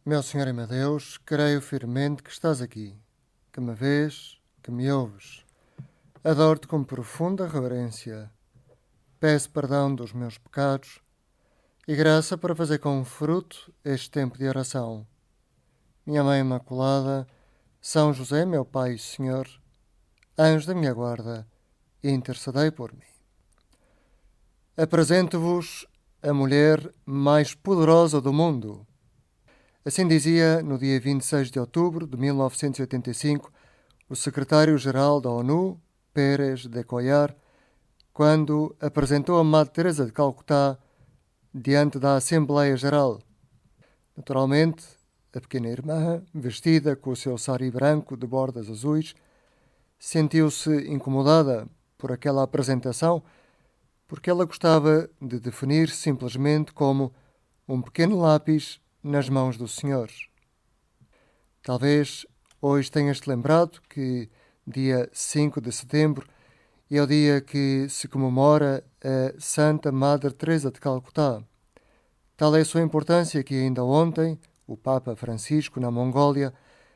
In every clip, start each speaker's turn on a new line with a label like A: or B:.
A: Meu Senhor e meu Deus, creio firmemente que estás aqui, que me vês, que me ouves. Adoro-te com profunda reverência. Peço perdão dos meus pecados e graça para fazer com fruto este tempo de oração. Minha Mãe Imaculada, São José, meu Pai e Senhor, anjo da minha guarda, intercedei por mim. Apresento-vos a mulher mais poderosa do mundo. Assim dizia, no dia 26 de outubro de 1985, o secretário-geral da ONU, Pérez de Cuéllar, quando apresentou a Madre Teresa de Calcutá diante da Assembleia Geral. Naturalmente, a pequena irmã, vestida com o seu sari branco de bordas azuis, sentiu-se incomodada por aquela apresentação, porque ela gostava de definir simplesmente como um pequeno lápis nas mãos do Senhor. Talvez hoje tenhas-te lembrado que dia 5 de setembro é o dia que se comemora a Santa Madre Teresa de Calcutá. Tal é a sua importância que ainda ontem o Papa Francisco, na Mongólia,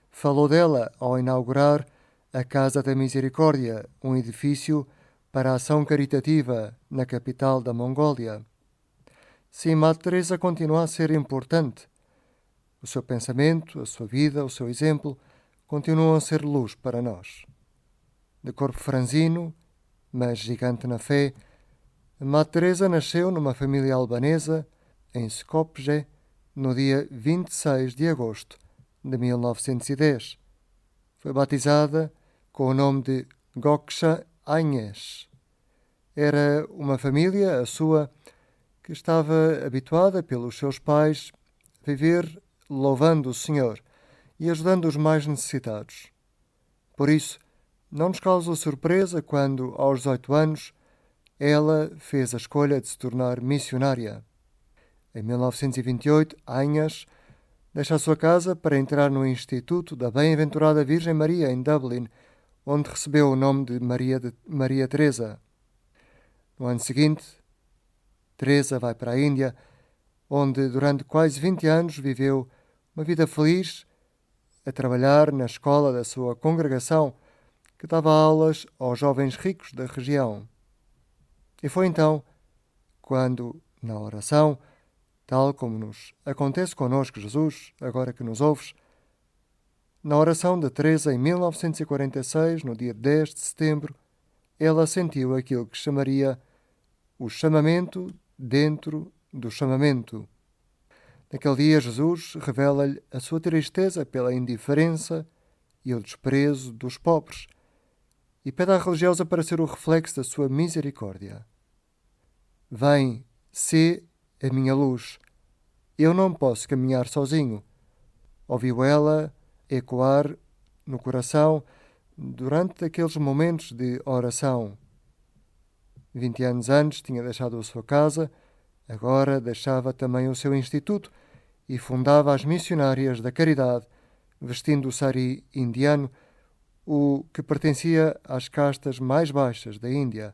A: falou dela ao inaugurar a Casa da Misericórdia, um edifício para a ação caritativa na capital da Mongólia. Sim, Madre Teresa continua a ser importante. O seu pensamento, a sua vida, o seu exemplo continuam a ser luz para nós. De corpo franzino, mas gigante na fé, Madre Teresa nasceu numa família albanesa em Skopje no dia 26 de agosto de 1910. Foi batizada com o nome de Gökçe Agnes. Era uma família, a sua, que estava habituada pelos seus pais a viver louvando o Senhor e ajudando os mais necessitados. Por isso, não nos causou surpresa quando, aos 18 anos, ela fez a escolha de se tornar missionária. Em 1928, Agnes deixa a sua casa para entrar no Instituto da Bem-aventurada Virgem Maria, em Dublin, onde recebeu o nome de Maria Teresa. No ano seguinte, Teresa vai para a Índia, onde durante quase 20 anos viveu uma vida feliz a trabalhar na escola da sua congregação, que dava aulas aos jovens ricos da região. E foi então quando, na oração, tal como nos acontece connosco, Jesus, agora que nos ouves, na oração de Teresa em 1946, no dia 10 de setembro, ela sentiu aquilo que chamaria o chamamento dentro do chamamento. Naquele dia, Jesus revela-lhe a sua tristeza pela indiferença e o desprezo dos pobres e pede à religiosa para ser o reflexo da sua misericórdia. Vem, sê a minha luz. Eu não posso caminhar sozinho. Ouviu ela ecoar no coração durante aqueles momentos de oração. 20 anos antes tinha deixado a sua casa, agora deixava também o seu instituto e fundava as missionárias da caridade, vestindo o sari indiano, o que pertencia às castas mais baixas da Índia.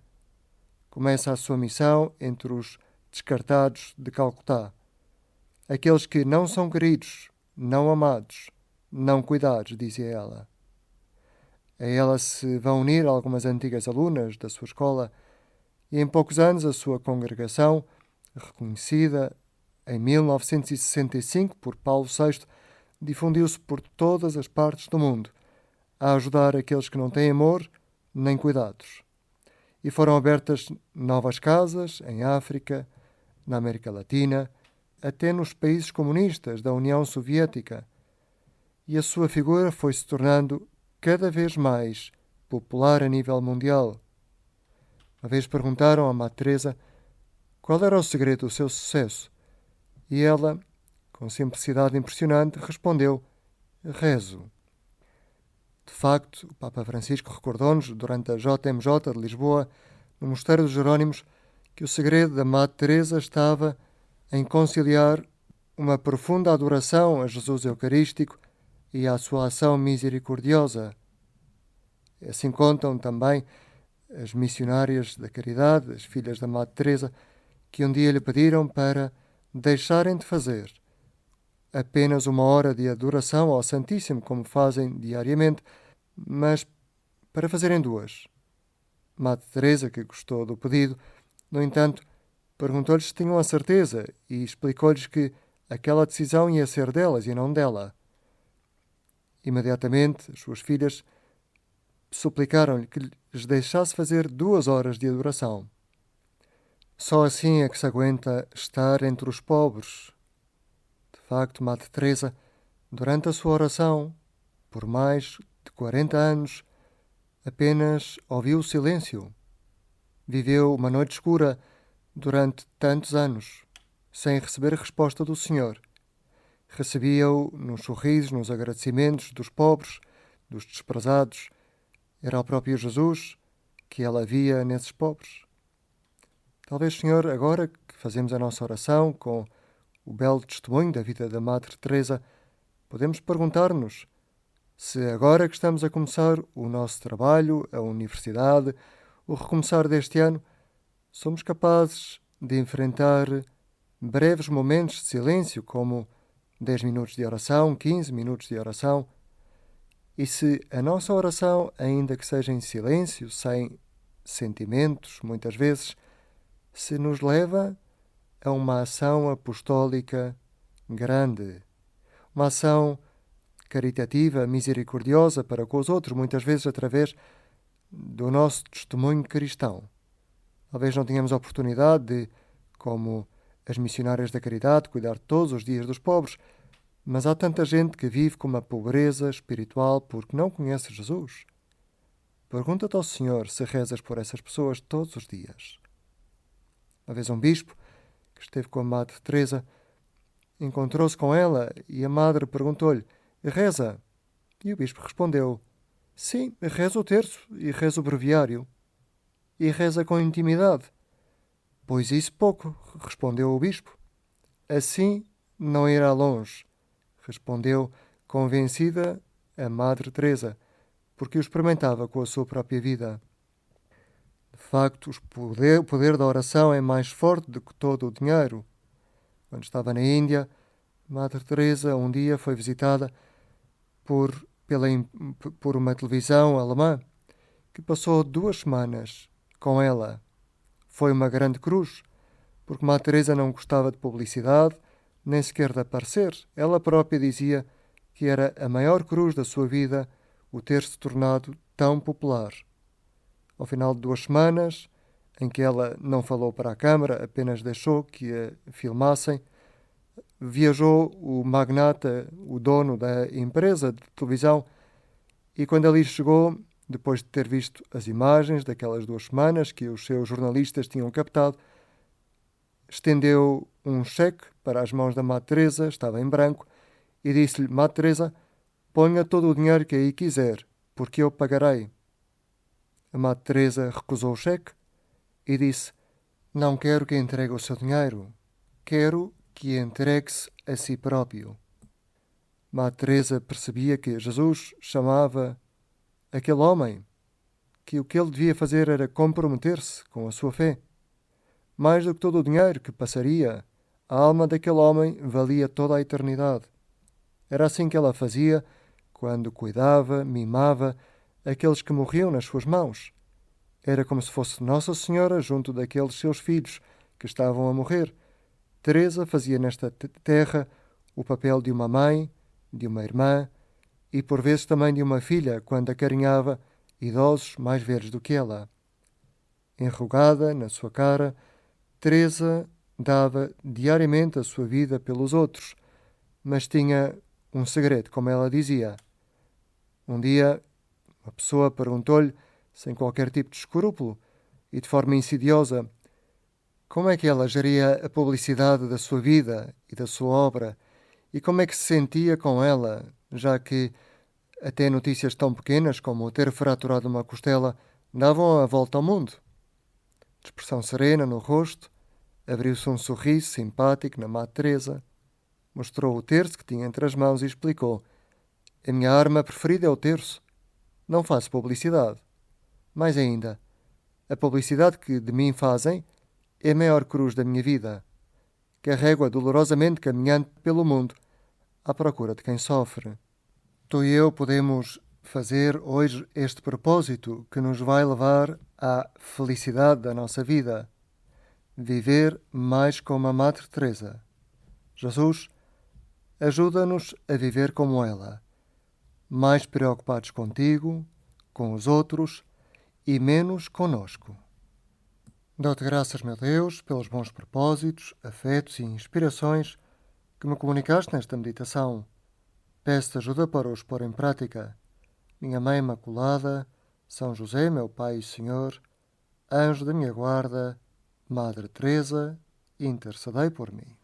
A: Começa a sua missão entre os descartados de Calcutá, aqueles que não são queridos, não amados, não cuidados, dizia ela. A ela se vão unir algumas antigas alunas da sua escola e em poucos anos a sua congregação, reconhecida em 1965 por Paulo VI, difundiu-se por todas as partes do mundo, a ajudar aqueles que não têm amor nem cuidados. E foram abertas novas casas em África, na América Latina, até nos países comunistas da União Soviética. E a sua figura foi se tornando cada vez mais popular a nível mundial. Uma vez perguntaram à Madre Teresa qual era o segredo do seu sucesso. E ela, com simplicidade impressionante, respondeu: rezo. De facto, o Papa Francisco recordou-nos, durante a JMJ de Lisboa, no Mosteiro dos Jerónimos, que o segredo da Madre Teresa estava em conciliar uma profunda adoração a Jesus Eucarístico e à sua ação misericordiosa. Assim contam também as missionárias da caridade, as filhas da Madre Teresa, que um dia lhe pediram para deixarem de fazer apenas 1 hora de adoração ao Santíssimo, como fazem diariamente, mas para fazerem 2. Madre Teresa, que gostou do pedido, no entanto, perguntou-lhes se tinham a certeza e explicou-lhes que aquela decisão ia ser delas e não dela. Imediatamente, as suas filhas suplicaram-lhe que lhes deixasse fazer 2 horas de adoração. Só assim é que se aguenta estar entre os pobres. De facto, Madre Teresa, durante a sua oração, por mais de 40 anos, apenas ouviu o silêncio. Viveu uma noite escura durante tantos anos, sem receber resposta do Senhor. Recebia-o nos sorrisos, nos agradecimentos dos pobres, dos desprezados. Era o próprio Jesus que ela via nesses pobres. Talvez, Senhor, agora que fazemos a nossa oração com o belo testemunho da vida da Madre Teresa, podemos perguntar-nos se agora que estamos a começar o nosso trabalho, a universidade, o recomeçar deste ano, somos capazes de enfrentar breves momentos de silêncio, como 10 minutos de oração, 15 minutos de oração, e se a nossa oração, ainda que seja em silêncio, sem sentimentos, muitas vezes, se nos leva a uma ação apostólica grande, uma ação caritativa, misericordiosa para com os outros, muitas vezes através do nosso testemunho cristão. Talvez não tenhamos a oportunidade de, como as missionárias da caridade, cuidar todos os dias dos pobres, mas há tanta gente que vive com uma pobreza espiritual porque não conhece Jesus. Pergunta-te ao Senhor se rezas por essas pessoas todos os dias. Uma vez um bispo, que esteve com a Madre Teresa, encontrou-se com ela e a Madre perguntou-lhe: reza? E o bispo respondeu: sim, rezo o terço e rezo o breviário. E reza com intimidade. Pois isso pouco, respondeu o bispo. Assim não irá longe, respondeu convencida a Madre Teresa, porque o experimentava com a sua própria vida. De facto, o poder da oração é mais forte do que todo o dinheiro. Quando estava na Índia, Madre Teresa um dia foi visitada por uma televisão alemã que passou 2 semanas com ela. Foi uma grande cruz, porque Madre Teresa não gostava de publicidade, nem sequer de aparecer. Ela própria dizia que era a maior cruz da sua vida o ter se tornado tão popular. Ao final de 2 semanas, em que ela não falou para a câmara, apenas deixou que a filmassem, viajou o magnata, o dono da empresa de televisão, e quando ali chegou, depois de ter visto as imagens daquelas 2 semanas que os seus jornalistas tinham captado, estendeu um cheque para as mãos da Madre Teresa, estava em branco, e disse-lhe: Madre Teresa, ponha todo o dinheiro que aí quiser, porque eu pagarei. A Madre Teresa recusou o cheque e disse: não quero que entregue o seu dinheiro, quero que entregue-se a si próprio. Madre Teresa percebia que Jesus chamava aquele homem, que o que ele devia fazer era comprometer-se com a sua fé. Mais do que todo o dinheiro que passaria, a alma daquele homem valia toda a eternidade. Era assim que ela fazia quando cuidava, mimava aqueles que morriam nas suas mãos. Era como se fosse Nossa Senhora junto daqueles seus filhos que estavam a morrer. Teresa fazia nesta terra o papel de uma mãe, de uma irmã e por vezes também de uma filha quando acarinhava idosos mais velhos do que ela. Enrugada na sua cara, Teresa dava diariamente a sua vida pelos outros, mas tinha um segredo, como ela dizia. Um dia, uma pessoa perguntou-lhe, sem qualquer tipo de escrúpulo e de forma insidiosa, como é que ela geria a publicidade da sua vida e da sua obra e como é que se sentia com ela, já que até notícias tão pequenas como ter fraturado uma costela davam a volta ao mundo. De expressão serena no rosto, abriu-se um sorriso simpático na Madre Teresa, mostrou o terço que tinha entre as mãos e explicou: a minha arma preferida é o terço. Não faço publicidade. Mais ainda, a publicidade que de mim fazem é a maior cruz da minha vida. Carrego-a dolorosamente caminhando pelo mundo, à procura de quem sofre. Tu e eu podemos fazer hoje este propósito que nos vai levar à felicidade da nossa vida. Viver mais como a Madre Teresa. Jesus, ajuda-nos a viver como ela, mais preocupados contigo, com os outros e menos conosco. Dou-te graças, meu Deus, pelos bons propósitos, afetos e inspirações que me comunicaste nesta meditação. Peço-te ajuda para os pôr em prática. Minha Mãe Imaculada, São José, meu Pai e Senhor, anjo da minha guarda, Madre Teresa, intercedei por mim.